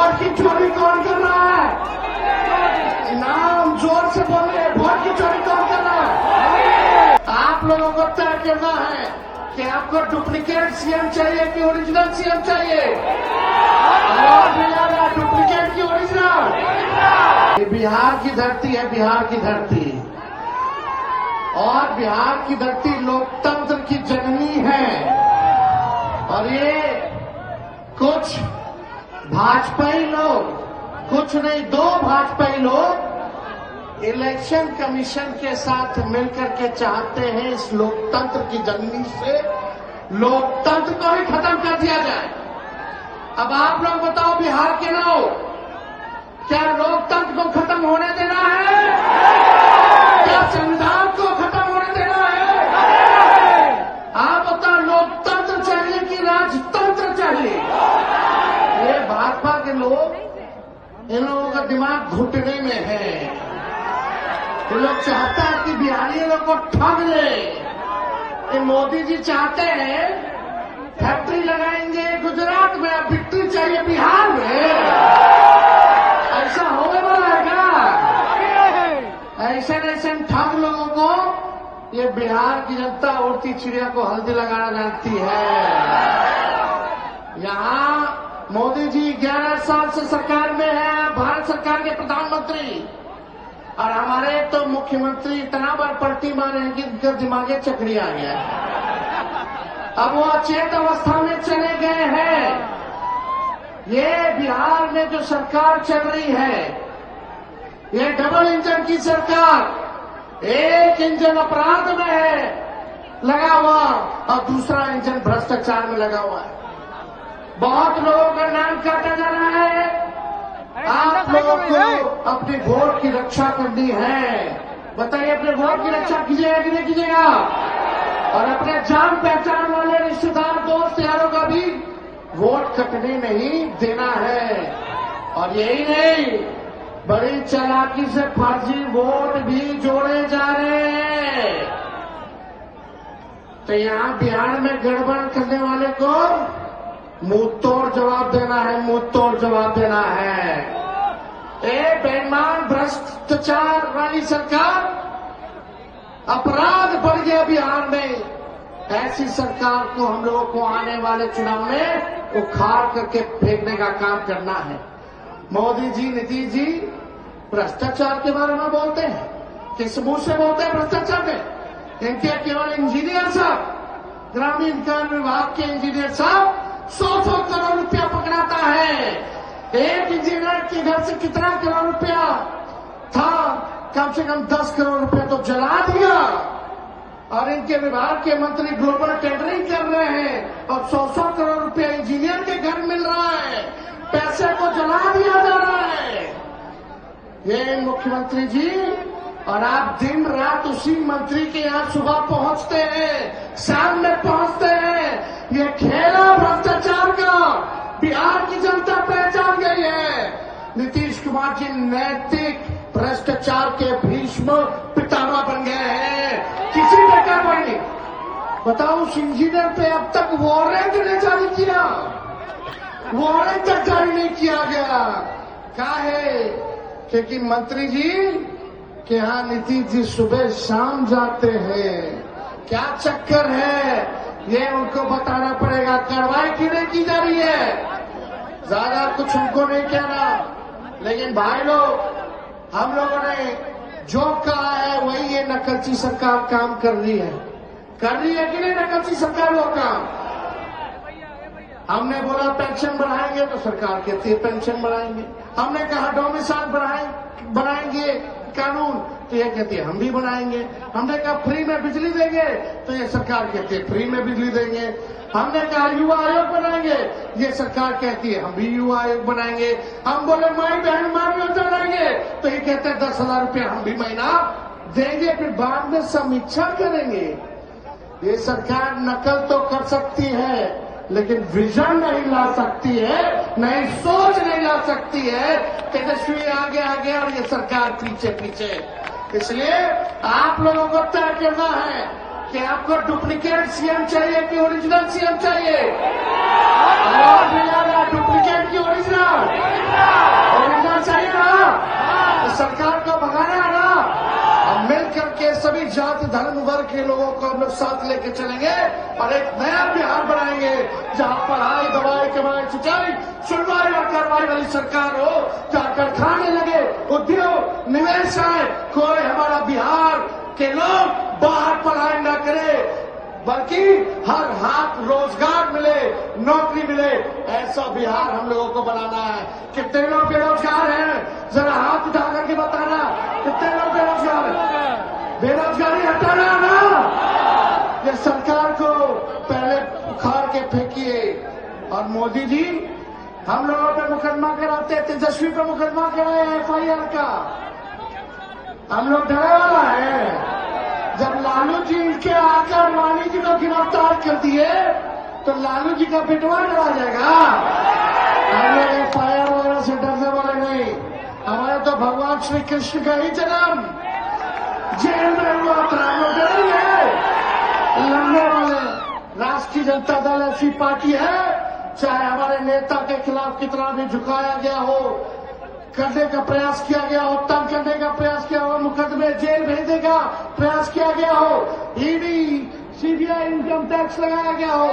Vote की चोरी कौन कर रहा है? नाम जोर से बोलिए, वोट की चोरी कौन कर रहा है? आप लोगों को तय करना है कि आपको डुप्लीकेट सीएम चाहिए कि ओरिजिनल सीएम चाहिए? डुप्लीकेट की ओरिजिनल? ये बिहार की धरती है, बिहार की धरती, और बिहार की धरती लोकतंत्र की जननी है। और ये कुछ भाजपाई लोग, कुछ नहीं, 2 भाजपाई लोग इलेक्शन कमीशन के साथ मिलकर के चाहते हैं इस लोकतंत्र की जननी से लोकतंत्र को ही खत्म कर दिया जाए। अब आप लोग बताओ, बिहार के लोग, क्या लोकतंत्र को खत्म होने देना है? क्या संविधान को खत्म होने देना है? आप बताओ, लोकतंत्र चाहिए कि राजतंत्र चाहिए? ये भाजपा के लोग, इन लोगों का दिमाग घुटने में है। ये लोग चाहता है कि बिहारी लोग को ठग ले। ये मोदी जी चाहते हैं फैक्ट्री लगाएंगे गुजरात में, अब बिक्री चाहिए बिहार में। ऐसा होने वाला है क्या? ऐसे ठग लोगों को ये बिहार की जनता उड़ती चिड़िया को हल्दी लगाना जानती है। यहाँ मोदी जी 11 साल से सरकार में है, भारत सरकार के प्रधानमंत्री, और हमारे तो मुख्यमंत्री इतना बार पलटी मारे हैं कि उनका दिमागे चक्री आ गया है। अब वो अचेत अवस्था में चले गए हैं। ये बिहार में जो सरकार चल रही है, ये डबल इंजन की सरकार, एक इंजन अपराध में है लगा हुआ और दूसरा इंजन भ्रष्टाचार में लगा हुआ है। बहुत लोगों का नाम काटा जा रहा है। आप लोगों को अपने वोट की रक्षा करनी है। बताइए, अपने वोट की रक्षा कीजिएगा कि नहीं कीजिएगा? और अपने जान पहचान वाले रिश्तेदार, दोस्त, यारों का भी वोट कटने नहीं देना है। और यही नहीं, बड़ी चालाकी से फर्जी वोट भी जोड़े जा रहे हैं। तो यहां बिहार में गड़बड़ करने वाले को मुंह तोड़ जवाब देना है, मुंह तोड़ जवाब देना है। ए बेईमान भ्रष्टाचार वाली सरकार, अपराध बढ़ गया बिहार में। ऐसी सरकार को हम लोगों को आने वाले चुनाव में उखाड़ करके फेंकने का काम करना है। मोदी जी, नीतीश जी भ्रष्टाचार के बारे में बोलते हैं, किस मुंह से बोलते हैं भ्रष्टाचार में? इनके केवल इंजीनियर साहब, ग्रामीण कार्य विभाग के इंजीनियर साहब 100 करोड़ रुपया पकड़ाता है। एक इंजीनियर के घर से कितना करोड़ रुपया था? कम से कम 10 करोड़ रुपया तो जला दिया। और इनके विभाग के मंत्री ग्लोबल टेंडरिंग कर रहे हैं और 100 करोड़ रुपया इंजीनियर के घर मिल रहा है। पैसे को जला दिया जा रहा है। ये मुख्यमंत्री जी, और आप दिन रात उसी मंत्री के यहाँ सुबह पहुंचते हैं, शाम में पहुंचते हैं। ये खेला भ्रष्टाचार का बिहार की जनता पहचान गई है। नीतीश कुमार जी नैतिक भ्रष्टाचार के भीष्म पितामह बन गए हैं। किसी ने कार्रवाई नहीं। बताओ, उस इंजीनियर पे अब तक वारंट नहीं जारी किया, वारंट तक जारी नहीं किया गया। क्या है? क्योंकि मंत्री जी कि हाँ, नीतीश जी सुबह शाम जाते हैं। क्या चक्कर है, ये उनको बताना पड़ेगा। कार्रवाई क्यों नहीं की जा रही है? ज्यादा कुछ उनको नहीं कहना, लेकिन भाई लोग, हम लोगों ने जो कहा है वही ये नकलची सरकार काम कर रही है। कर रही है कि नहीं नकलची सरकार लोग काम? हमने बोला पेंशन बढ़ाएंगे तो सरकार कहती है पेंशन बढ़ाएंगे। हमने कहा डोमिसाइल बनाएंगे कानून, तो ये कहती है हम भी बनाएंगे। हमने कहा फ्री में बिजली देंगे, तो ये सरकार कहती है फ्री में बिजली देंगे। हमने कहा युवा आयोग बनाएंगे, ये सरकार कहती है हम भी युवा आयोग बनाएंगे। हम बोले माई बहन मान योजना लाएंगे, तो ये कहते हैं 10,000 रुपया हम भी महीना देंगे, फिर बाद में समीक्षा करेंगे। ये सरकार नकल तो कर सकती है, लेकिन विजन नहीं ला सकती है, नई सोच नहीं ला सकती है। तेजस्वी आगे आगे और ये सरकार पीछे पीछे। इसलिए आप लोगों को तय करना है कि आपको डुप्लीकेट सीएम चाहिए कि ओरिजिनल सीएम चाहिए? डुप्लीकेट की ओरिजिनल? सरकार को भगाना है ना, हम मिल करके सभी जाति धर्म वर्ग के लोगों को हम लोग साथ लेके चलेंगे और एक नया बिहार बनाएंगे जहां पढ़ाई, दवाई, कमाई, सिंचाई, सुनवाई और कार्रवाई वाली सरकार हो, जहां कारखाने लगे, उद्योग, निवेश आए, कोई हमारा बिहार के लोग बाहर पढ़ाई न करे, बल्कि हर हाथ रोजगार मिले, नौकरी मिले, ऐसा बिहार हम लोगों को बनाना है। कितने लोग बेरोजगार हैं, जरा हाथ उठा करके बताना, कितने लोग बेरोजगार हैं? बेरोजगारी हटाना ना, ये सरकार को पहले उखाड़ के फेंकिए। और मोदी जी हम लोगों पे मुकदमा कराते, तेजस्वी पे मुकदमा कराए FIR का, हम लोग डरे वाला है। जब लालू जी इनके आकर वाणी जी को गिरफ्तार कर दिए तो लालू जी का पिटवा डरा जाएगा। हम लोग FIR वगैरह से डरने वाले नहीं। हमारे तो भगवान श्री कृष्ण का ही जन्म जेल में हुआ था, हम लोग डरेंगे? लड़ने वाले राष्ट्रीय जनता दल ऐसी पार्टी है, चाहे हमारे नेता के खिलाफ कितना भी झुकाया गया हो, करने का प्रयास किया गया हो, तंग करने का प्रयास किया हो, मुकदमे जेल भेजने का प्रयास किया गया हो, ED, CBI, इनकम टैक्स लगाया गया हो,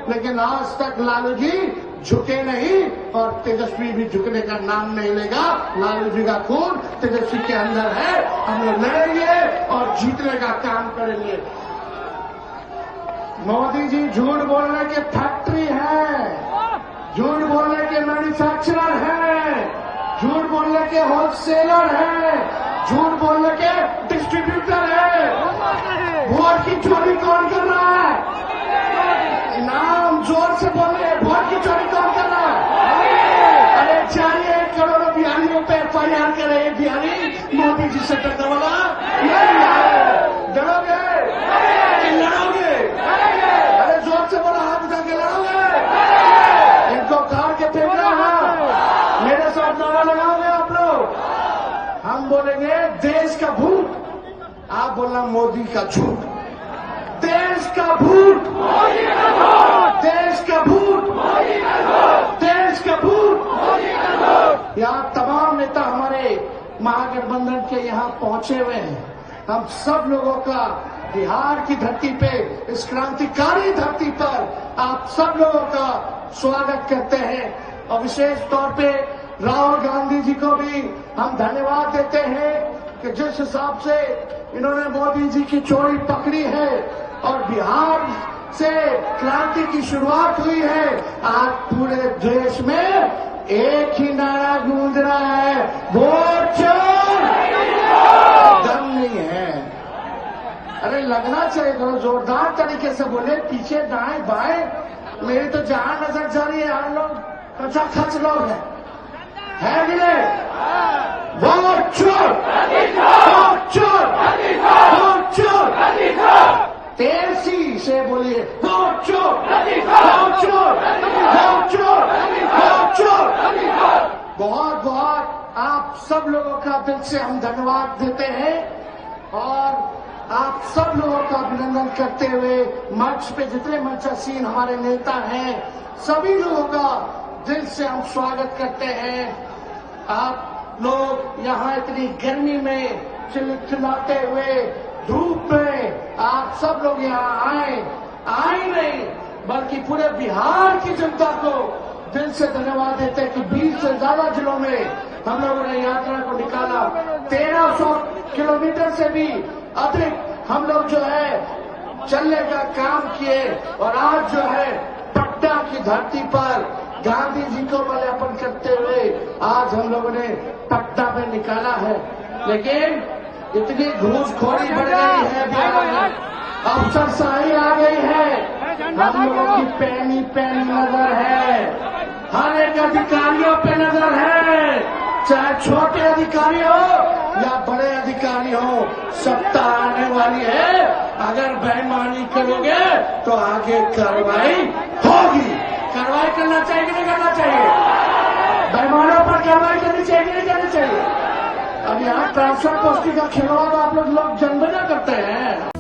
लेकिन आज तक लालू जी झुके नहीं और तेजस्वी भी झुकने का नाम नहीं लेगा। लालू जी का खून तेजस्वी के अंदर है, हम लोग लड़ेंगे और जीतने का काम करेंगे। मोदी जी झूठ बोलने के फैक्ट्री है, झूठ बोलने के मैन्युफैक्चरर है, झूठ बोलने के होलसेलर है, झूठ बोलने के डिस्ट्रीब्यूटर है। वोट की चोरी कौन कर रहा है? नाम जोर से बोलिए, वोट की चोरी कौन कर रहा है? अरे चाहिए करोड़ों बिहारियों पे FIR करे, ये बिहारी मोदी जी से डरने वाला नहीं है। डरोगे कि लड़ोगे? अरे जोर से बोला, हाथ उठा के लड़ोगे? इनको उखाड़ के फेंकना है। मेरे साथ नारा लगाओगे आप लोग? हम बोलेंगे देश का भूत, आप बोलना मोदी का झूठ। देश का भूत, देश का भूत, देश का भूत। यहाँ तमाम नेता हमारे महागठबंधन के यहाँ पहुंचे हुए हैं। हम सब लोगों का बिहार की धरती पे, इस क्रांतिकारी धरती पर आप सब लोगों का स्वागत करते हैं और विशेष तौर पे राहुल गांधी जी को भी हम धन्यवाद देते हैं कि जिस हिसाब से इन्होंने मोदी जी की चोरी पकड़ी है और बिहार से क्रांति की शुरुआत हुई है। आज पूरे देश में एक ही नारा गूंज रहा है, वोट चोर। दम नहीं है। अरे लगना चाहिए, थोड़ा जोरदार तरीके से बोले, पीछे दाएं बाएं। मेरी तो जहां नजर जा रही है हम लोग कच्चा खच लोग है कि नहीं? वोट चोर, वोट चोर, वोट चोर। तेजी से बोलिए, वोट चोर, वोट चोर, वोट चोर, वोट चोर। बहुत बहुत आप सब लोगों का दिल से हम धन्यवाद देते हैं और आप सब लोगों का अभिनंदन करते हुए मंच पे जितने मंचासीन हमारे नेता हैं, सभी लोगों का दिल से हम स्वागत करते हैं। आप लोग यहाँ इतनी गर्मी में चिल्लाते हुए धूप में आप सब लोग यहाँ आए नहीं, बल्कि पूरे बिहार की जनता को दिल से धन्यवाद देते हैं कि 20 से ज्यादा जिलों में हम लोगों ने यात्रा को निकाला। 1300 किलोमीटर से भी अधिक हम लोग जो है चलने का काम किए और आज जो है पटना की धरती पर गांधी जी को माल्यार्पण करते हुए आज हम लोगों ने पटना में निकाला है। लेकिन इतनी घूसखोरी बढ़ गई है बिहार में, अफसरशाही आ गई है, हम लोगों की पैनी नजर है, हर एक अधिकारियों पे नजर है, चाहे छोटे अधिकारी हो या बड़े अधिकारी हो, सत्ता आने वाली है। अगर बेईमानी करोगे तो आगे कार्रवाई होगी। कार्रवाई करना चाहिए कि नहीं करना चाहिए? बेईमानों पर कार्रवाई करनी चाहिए कि नहीं करनी चाहिए? अब यहाँ ट्रांसफर पोस्टिंग का खिलवाड़ आप लोग जन्म करते हैं।